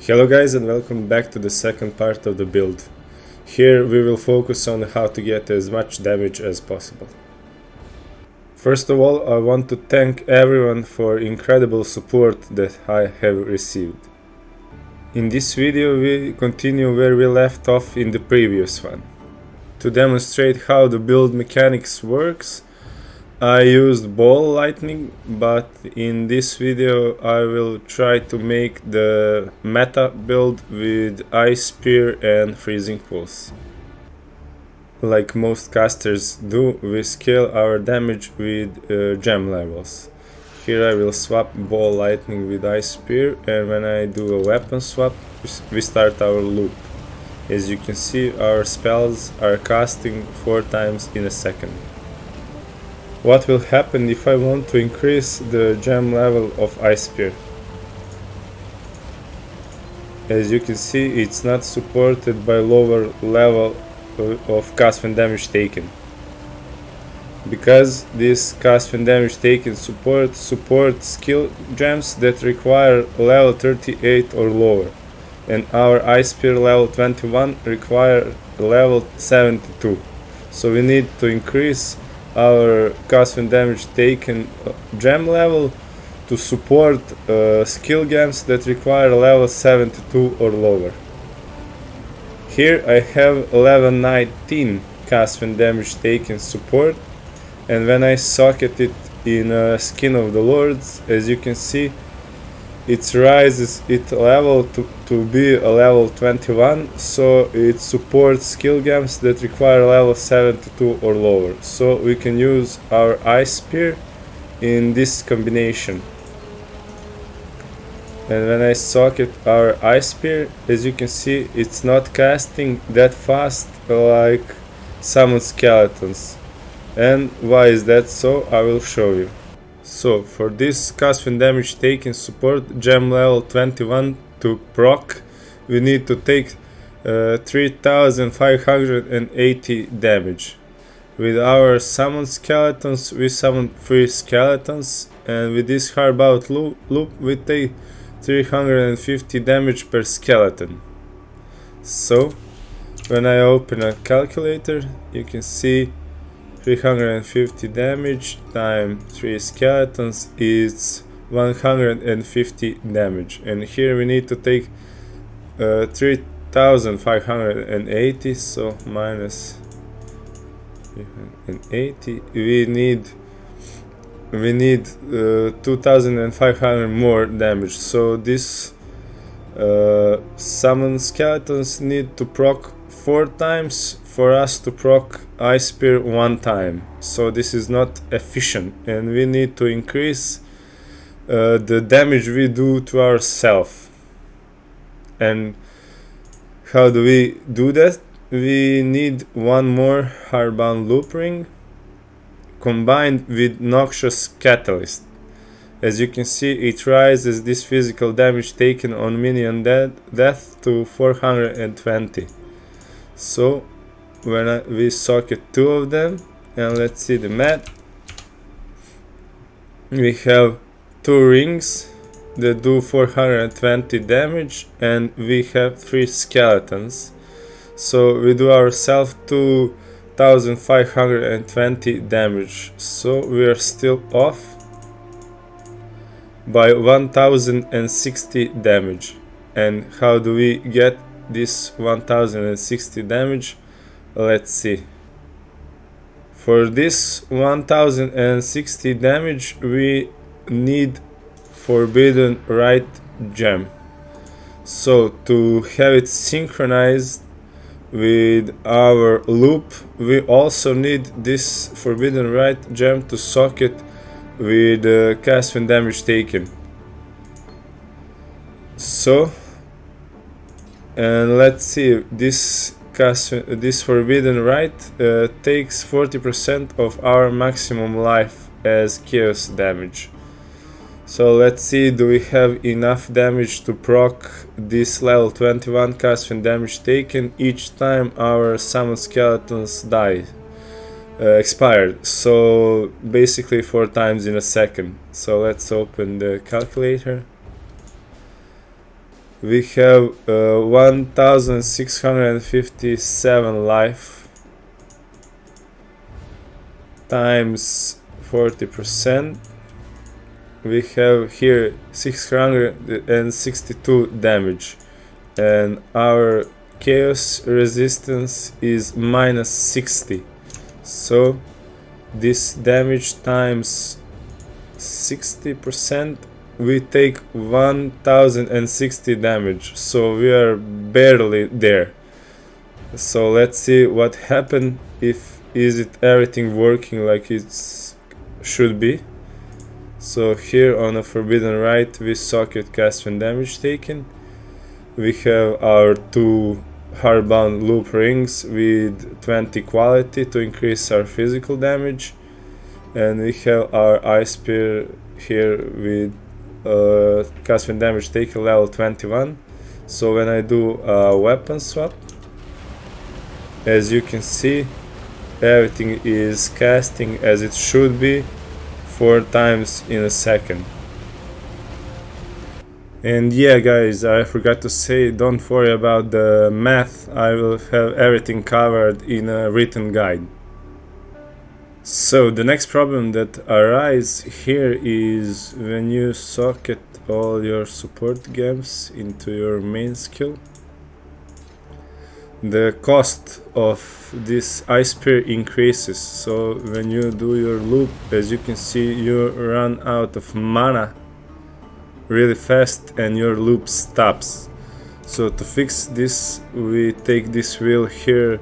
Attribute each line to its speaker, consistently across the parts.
Speaker 1: Hello guys, and welcome back to the second part of the build. Here we will focus on how to get as much damage as possible. First of all, I want to thank everyone for incredible support that I have received. In this video we continue where we left off in the previous one. To demonstrate how the build mechanics works, I used ball lightning, but in this video I will try to make the meta build with ice spear and freezing pulse. Like most casters do, we scale our damage with gem levels. Here I will swap ball lightning with ice spear, and when I do a weapon swap we start our loop. As you can see, our spells are casting 4 times in a second. What will happen if I want to increase the gem level of ice spear? As you can see, it's not supported by lower level of cast when damage taken. Because this cast when damage taken support skill gems that require level 38 or lower, and our ice spear level 21 require level 72. So we need to increase our cast when damage taken gem level to support skill gems that require level 72 or lower. Here I have level 19 cast when damage taken support, and when I socket it in Skin of the Lords, as you can see, it rises its level to be a level 21, so it supports skill gems that require level 72 or lower. So we can use our ice spear in this combination. And when I socket our ice spear, as you can see, it's not casting that fast like summon skeletons. And why is that so? I will show you. So for this cast when damage taken support gem level 21 to proc, we need to take 3580 damage. With our summon skeletons we summon 3 skeletons, and with this hardbound loop we take 350 damage per skeleton. So when I open a calculator, you can see 350 damage times 3 skeletons is 150 damage, and here we need to take 3580, so minus 380, we need 2500 more damage. So this summon skeletons need to proc 4 times for us to proc ice spear 1 time, so this is not efficient, and we need to increase the damage we do to ourselves. And how do we do that? We need one more hardbound loop ring combined with noxious catalyst. As you can see, it rises this physical damage taken on minion death to 420. So when we socket 2 of them, and let's see the math, we have 2 rings that do 420 damage, and we have 3 skeletons, so we do ourselves 2520 damage. So we are still off by 1060 damage. And how do we get this 1060 damage? Let's see. For this 1060 damage we need forbidden right gem. So to have it synchronized with our loop, we also need this forbidden right gem to socket with cast when damage taken. So, and let's see, this forbidden right takes 40% of our maximum life as chaos damage. So let's see, do we have enough damage to proc this level 21 cast when damage taken each time our summon skeletons expired. So basically 4 times in a second. So let's open the calculator. We have 1657 life times 40%. We have here 662 damage, and our chaos resistance is minus 60. So this damage times 60%, we take 1060 damage, so we are barely there. So let's see what happened. If is it everything working like it should be. So here on a forbidden right we socket cast when damage taken. We have our two hardbound loop rings with 20 quality to increase our physical damage, and we have our ice spear here with cast when damage taken level 21. So when I do a weapon swap, as you can see, everything is casting as it should be 4 times in a second. And yeah guys, I forgot to say, don't worry about the math, I will have everything covered in a written guide. So the next problem that arises here is when you socket all your support gems into your main skill, the cost of this ice spear increases. So when you do your loop, as you can see, you run out of mana really fast and your loop stops. So to fix this, we take this wheel here,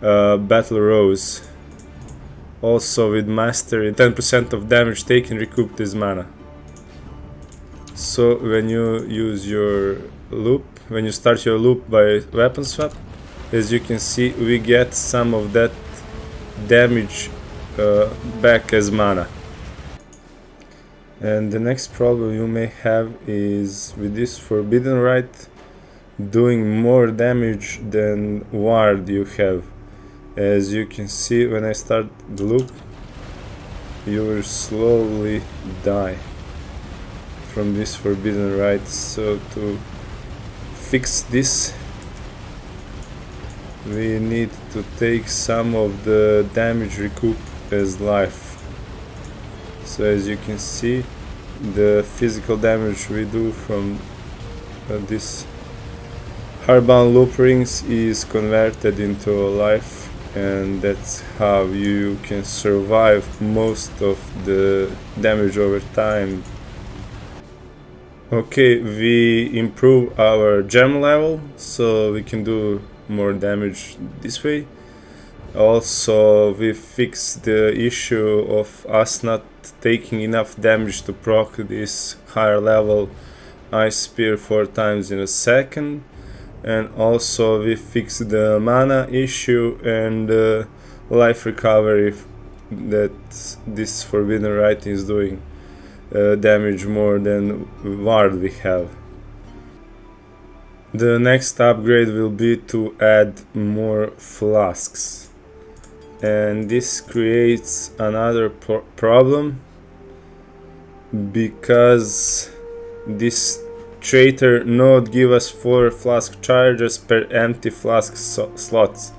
Speaker 1: Battle Rose. Also with mastery, 10% of damage taken recoup this mana. So when you use your loop, when you start your loop by weapon swap, as you can see, we get some of that damage back as mana. And the next problem you may have is with this forbidden right doing more damage than ward you have. As you can see, when I start the loop, you will slowly die from this forbidden right. So to fix this, we need to take some of the damage recoup as life. So as you can see, the physical damage we do from this hardbound loop rings is converted into a life, and that's how you can survive most of the damage over time. Okay, we improve our gem level so we can do more damage this way. Also, we fix the issue of us not taking enough damage to proc this higher level ice spear 4 times in a second. And also we fix the mana issue and life recovery that this forbidden right is doing damage more than ward we have. The next upgrade will be to add more flasks, and this creates another problem because this traitor node give us 4 flask charges per empty flask slots.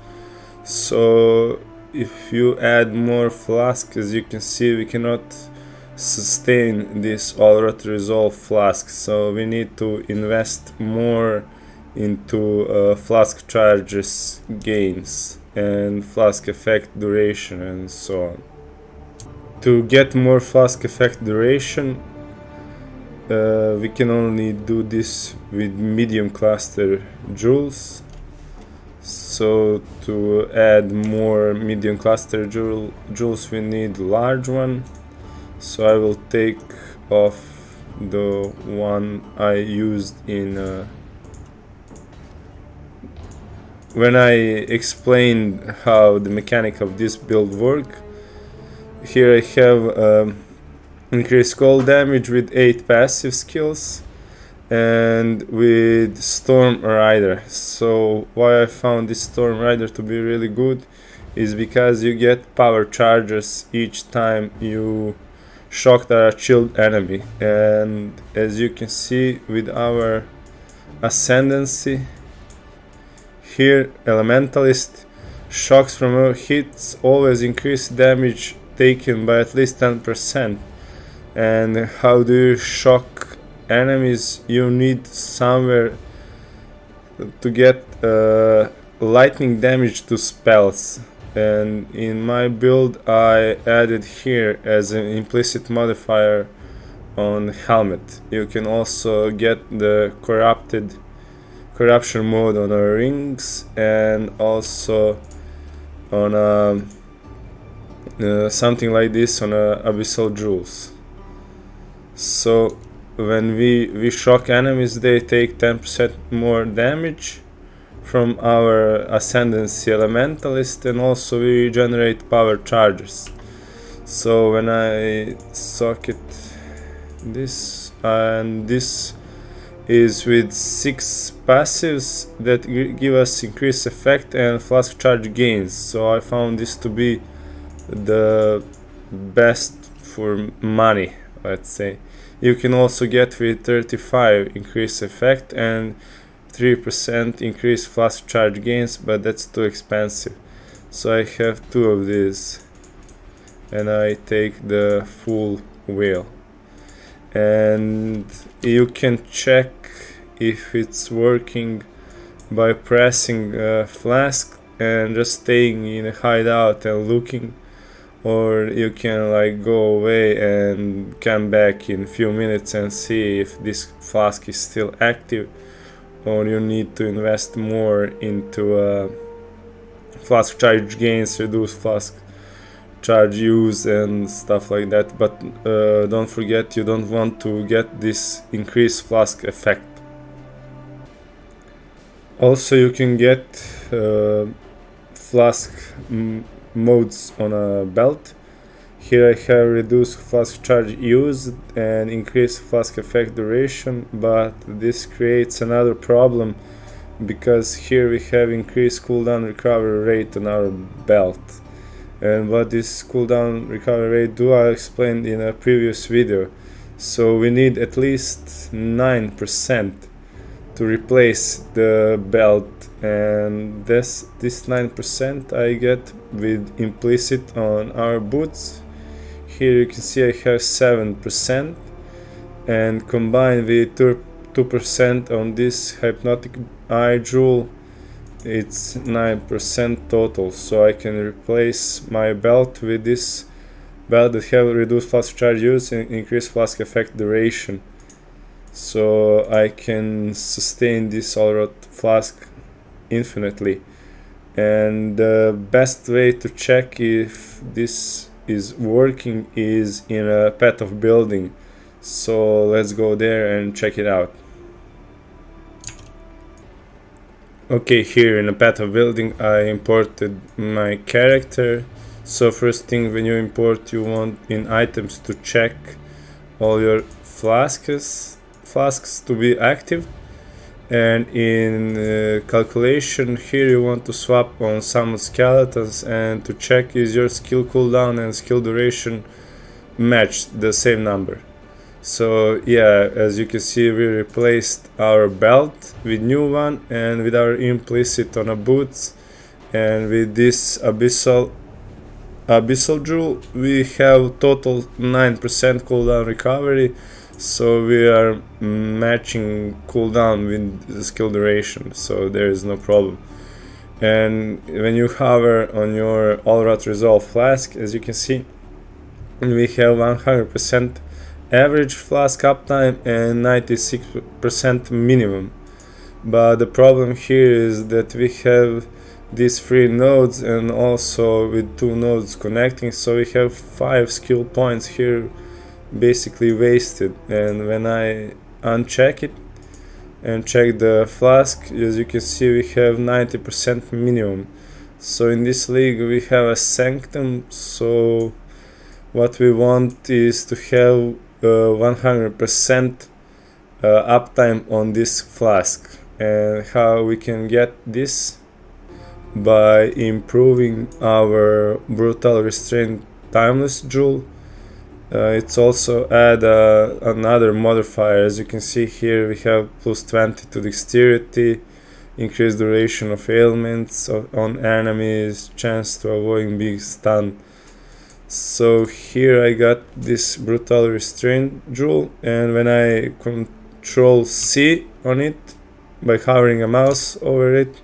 Speaker 1: So if you add more flasks, as you can see, we cannot sustain this auto resolve flask, so we need to invest more into flask charges gains and flask effect duration and so on. To get more flask effect duration, we can only do this with medium cluster jewels. So to add more medium cluster jewels we need large one. So I will take off the one I used in when I explained how the mechanic of this build work. Here I have increased cold damage with 8 passive skills and with Storm Rider. So why I found this Storm Rider to be really good is because you get power charges each time you shock a chilled enemy, and as you can see with our ascendancy. Here, Elementalist. Shocks from our hits always increase damage taken by at least 10%. And how do you shock enemies? You need somewhere to get lightning damage to spells. And in my build I added here as an implicit modifier on helmet. You can also get the corruption mode on our rings, and also on something like this on abyssal jewels. So when we shock enemies, they take 10% more damage from our ascendancy elementalist, and also we generate power charges. So when I socket this, and this is with 6 passives that give us increased effect and flask charge gains, so I found this to be the best for money, let's say. You can also get with 35 increased effect and 3% increased flask charge gains, but that's too expensive. So I have 2 of these, and I take the full wheel. And you can check if it's working by pressing flask and just staying in a hideout and looking, or you can like go away and come back in a few minutes and see if this flask is still active, or you need to invest more into flask charge gains, reduce flask charge use and stuff like that. But don't forget, you don't want to get this increased flask effect. Also you can get flask modes on a belt. Here I have reduced flask charge used and increased flask effect duration, but this creates another problem because here we have increased cooldown recovery rate on our belt. And what this cooldown recovery rate do, I explained in a previous video. So we need at least 9% to replace the belt, and this 9% I get with implicit on our boots. Here you can see I have 7%, and combined with 2% on this hypnotic eye jewel, it's 9% total. So I can replace my belt with this belt that have reduced flask charge use and increased flask effect duration. So I can sustain this all-rot flask infinitely. And the best way to check if this is working is in a path of building. So let's go there and check it out. Okay, here in a path of building I imported my character. So first thing, when you import, you want in items to check all your flasks to be active, and in calculation here you want to swap on some skeletons and to check is your skill cooldown and skill duration matched the same number. So yeah, as you can see, we replaced our belt with new one, and with our implicit on a boots, and with this abyssal jewel we have total 9% cooldown recovery. So we are matching cooldown with the skill duration, so there is no problem. And when you hover on your all-rot resolve flask, as you can see, we have 100% average flask uptime and 96% minimum. But the problem here is that we have these 3 nodes and also with 2 nodes connecting, so we have 5 skill points here basically wasted. And when I uncheck it and check the flask, as you can see, we have 90% minimum. So in this league we have a sanctum, so what we want is to have 100% uptime on this flask. And how we can get this? By improving our brutal restraint timeless jewel It's also add another modifier. As you can see here, we have plus 20 to dexterity, increased duration of ailments on enemies, chance to avoid being stunned. So here I got this brutal restraint jewel, and when I control C on it by hovering a mouse over it,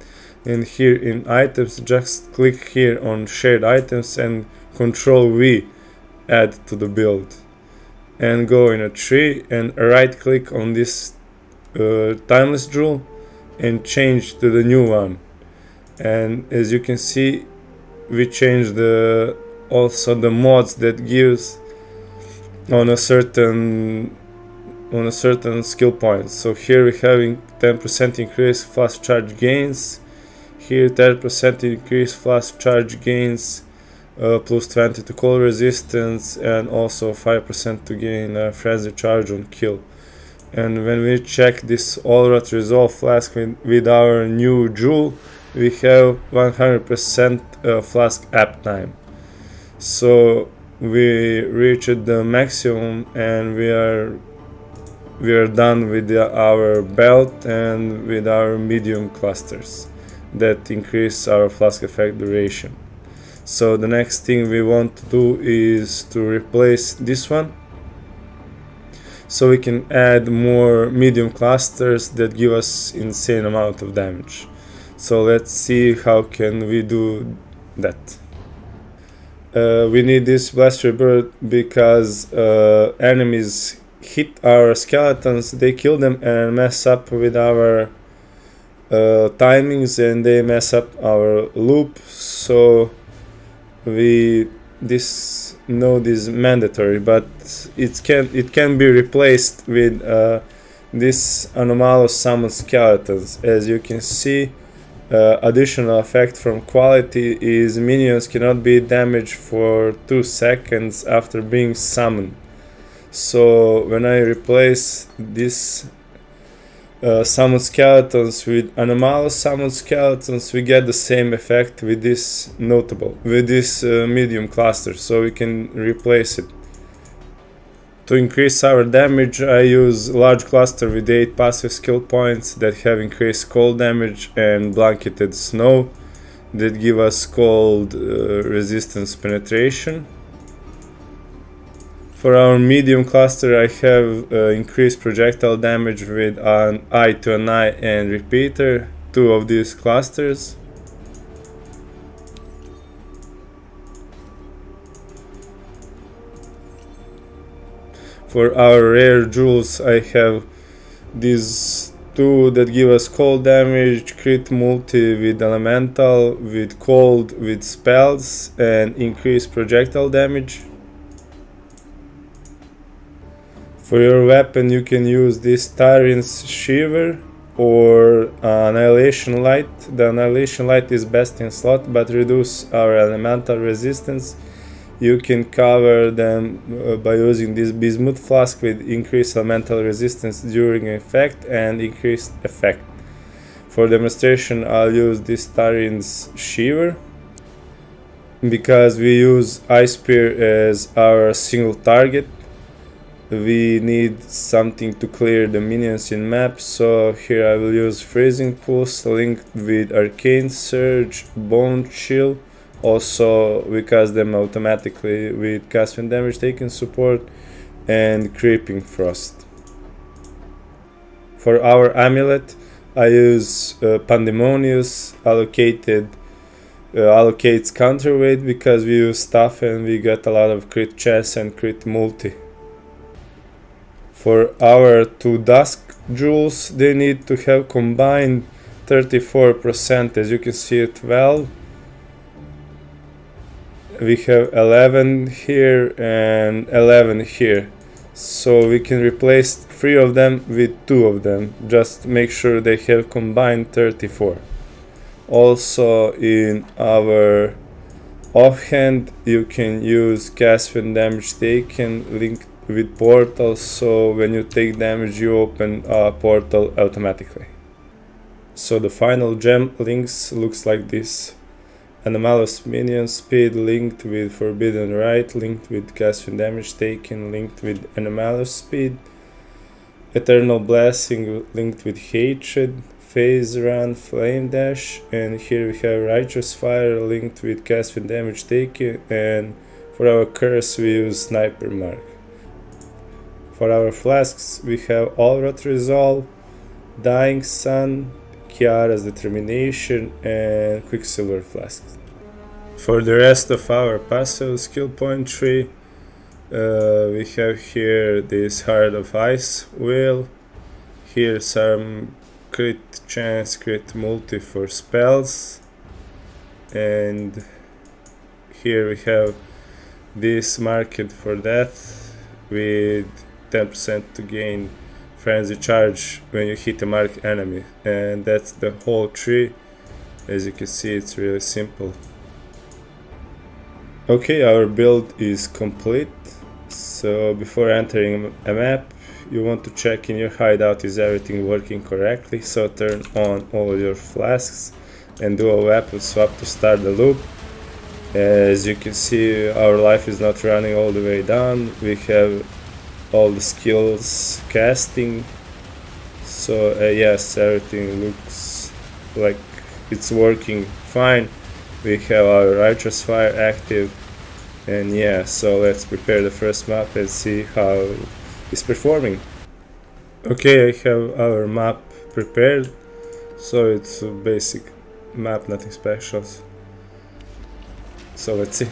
Speaker 1: and here in items, just click here on shared items and control V, add to the build, and go in a tree and right click on this timeless jewel and change to the new one. And as you can see, we changed also the mods that gives on a certain skill point. So here we having 10% increase flask charge gains, here 10% increase flask charge gains, plus 20 to cold resistance, and also 5% to gain frenzy charge on kill. And when we check this all rot resolve flask with our new jewel, we have 100% flask uptime. So we reached the maximum, and we are done with our belt and with our medium clusters that increase our flask effect duration. So the next thing we want to do is to replace this one, so we can add more medium clusters that give us insane amount of damage. So let's see how can we do that. We need this blaster bird because enemies hit our skeletons, they kill them and mess up with our timings, and they mess up our loop. So this node is mandatory, but it can be replaced with this Anomalous summon skeletons. As you can see, additional effect from quality is minions cannot be damaged for 2 seconds after being summoned. So when I replace this summon skeletons with Anomalous summon skeletons, we get the same effect with this medium cluster, so we can replace it. To increase our damage, I use large cluster with 8 passive skill points that have increased cold damage and blanketed snow that give us cold resistance penetration. For our medium cluster, I have increased projectile damage with an eye to an eye and repeater, 2 of these clusters. For our rare jewels, I have these 2 that give us cold damage, crit multi with elemental, with cold, with spells, and increased projectile damage. For your weapon, you can use this Tyrant's Shiver or Annihilation Light. The Annihilation Light is best in slot, but reduce our elemental resistance. You can cover them by using this Bismuth Flask with increased elemental resistance during effect and increased effect. For demonstration, I'll use this Tyrant's Shiver. Because we use Ice Spear as our single target, we need something to clear the minions in map, so here I will use Freezing Pulse linked with Arcane Surge, Bone Chill. Also we cast them automatically with cast when damage taken support, and Creeping Frost. For our amulet, I use Pandemonious allocates counterweight because we use stuff and we get a lot of crit chance and crit multi. For our 2 dusk jewels, they need to have combined 34%, as you can see at 12. We have 11 here and 11 here, so we can replace 3 of them with 2 of them. Just make sure they have combined 34. Also in our offhand, you can use cast when damage taken linked with portals, so when you take damage you open a portal automatically. So the final gem links looks like this. Anomalous minion speed linked with forbidden right, linked with cast and damage taken, linked with Anomalous speed. Eternal blessing linked with hatred, phase run, flame dash, and here we have righteous fire linked with cast and damage taken, and for our curse we use sniper mark. For our flasks we have Allrot resolve, dying sun, Kiara's determination, and quicksilver flasks. For the rest of our passive skill point tree, we have here this Heart of Ice wheel, here some crit chance, crit multi for spells, and here we have this market for death with 10% to gain frenzy charge when you hit a marked enemy, and that's the whole tree. As you can see, it's really simple. Okay, our build is complete. So before entering a map, you want to check in your hideout is everything working correctly, so turn on all your flasks and do a weapon swap to start the loop. As you can see, our life is not running all the way down, we have all the skills casting, so yes, everything looks like it's working fine. We have our righteous fire active, and yeah, so let's prepare the first map and see how it's performing. Okay, I have our map prepared, so it's a basic map, nothing special. So let's see.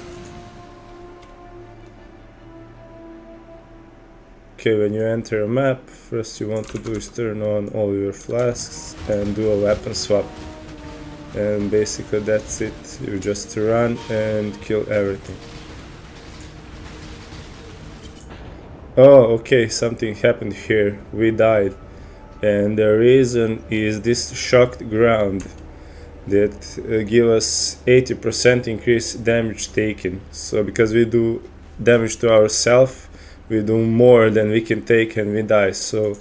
Speaker 1: Okay, when you enter a map, first you want to do is turn on all your flasks and do a weapon swap. And basically that's it, you just run and kill everything. Oh, okay, something happened here, we died. And the reason is this shocked ground that give us 80% increased damage taken. So because we do damage to ourselves, we do more than we can take and we die. So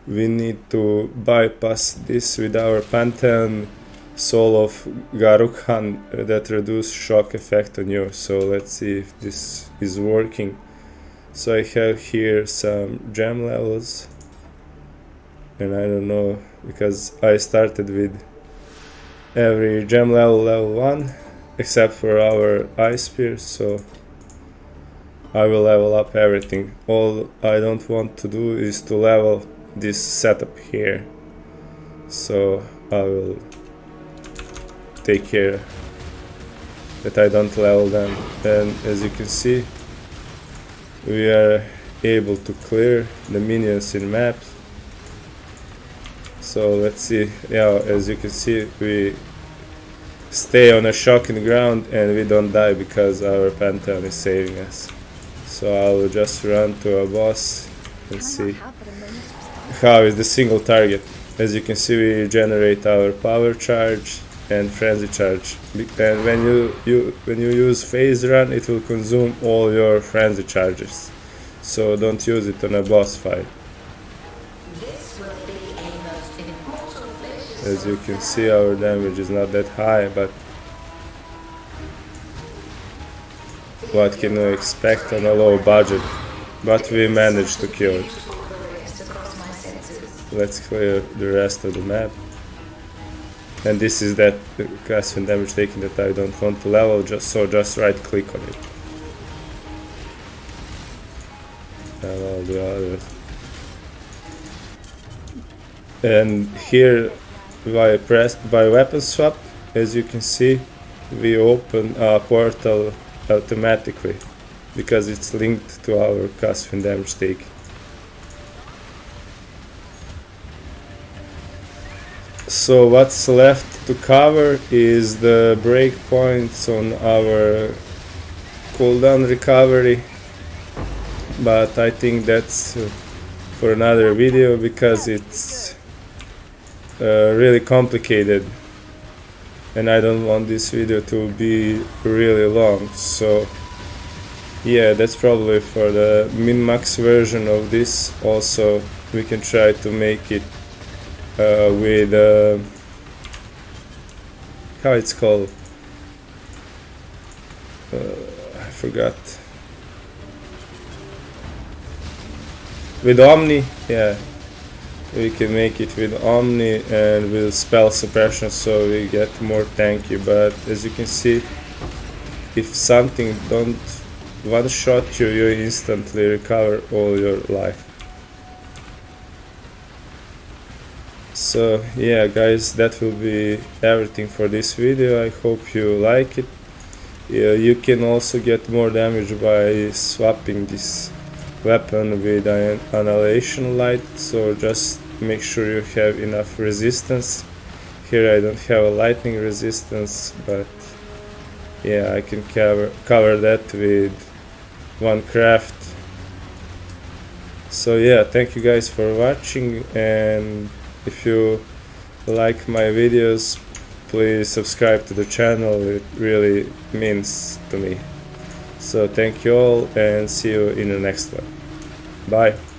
Speaker 1: we need to bypass this with our Pantheon Soul of Garukhan that reduce shock effect on you. So let's see if this is working. So I have here some gem levels, and I don't know, because I started with every gem level 1 except for our ice spear, so I will level up everything. All I don't want to do is to level this setup here, so I will take care that I don't level them. And as you can see, we are able to clear the minions in maps. So let's see, yeah, as you can see, we stay on a shocking ground and we don't die because our Pantheon is saving us. So I will just run to a boss and see how is the single target. As you can see, we generate our power charge and frenzy charge, and when you use phase run, it will consume all your frenzy charges, so don't use it on a boss fight. As you can see, our damage is not that high, but what can you expect on a low budget? But we managed to kill it. Let's clear the rest of the map. And this is that cast and damage taken that I don't want to level, just right click on it. And all the others. And here by weapon swap, as you can see, we open a portal automatically because it's linked to our cast and damage taken. So what's left to cover is the breakpoints on our cooldown recovery, but I think that's for another video because it's really complicated and I don't want this video to be really long. So yeah, that's probably for the min-max version of this. Also we can try to make it with how it's called, I forgot. With Omni, yeah, we can make it with Omni and with spell suppression, so we get more tanky. But as you can see, if something don't one shot you, you instantly recover all your life. So yeah guys, that will be everything for this video. I hope you like it. You can also get more damage by swapping this weapon with an annihilation light, so just make sure you have enough resistance. Here I don't have a lightning resistance, but yeah, I can cover that with one craft. So yeah, thank you guys for watching, and if you like my videos, please subscribe to the channel. It really means to me. So thank you all, and see you in the next one. Bye.